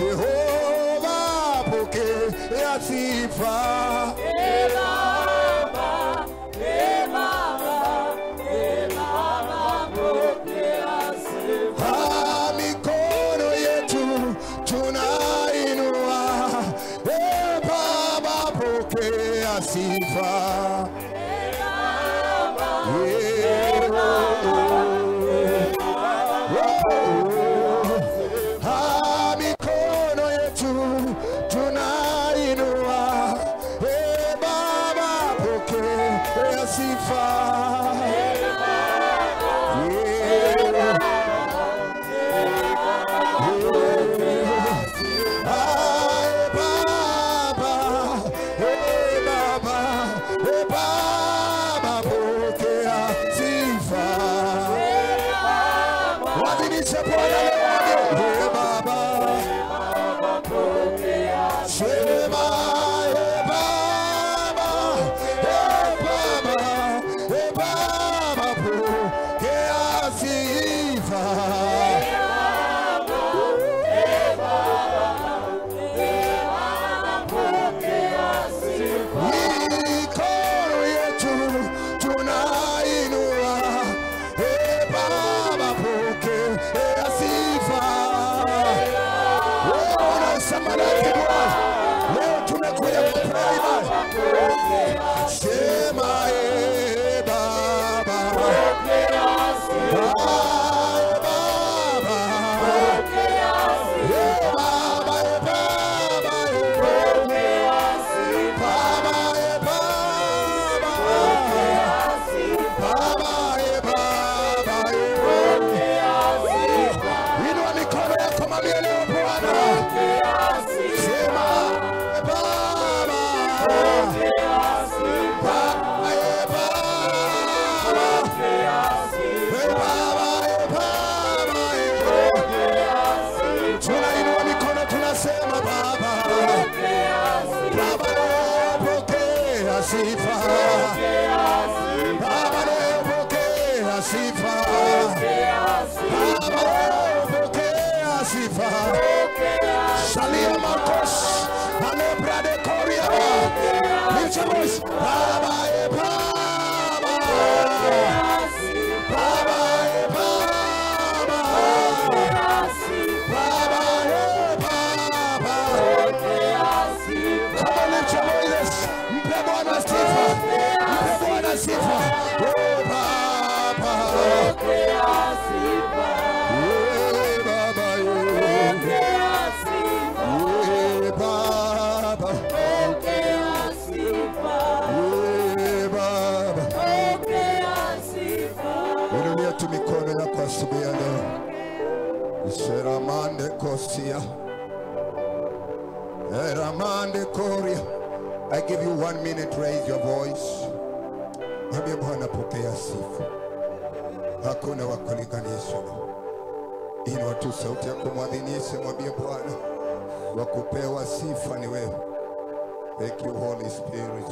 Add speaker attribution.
Speaker 1: Jehova pokea sifa. Mikono yetu tunainua. Baba pokea sifa. Mikono yetu tunainua. Baba pokea sifa. Shalia Marcos, Alebra de Coria, lift your voice, Baba, Baba, Baba, Baba, come on, lift your voices, Mpebwana Sifa, Baba, mikono yako asubuhi ya leo. Sheramande kosia, Eramande koria. I give you 1 minute, raise your voice. Mwambie Bwana pokea sifa. Hakuna wa kulinganisha. Inua tu sauti yako mwadhinishe, mwambie Bwana wa kupewa sifa ni wewe. Thank you, Holy Spirit.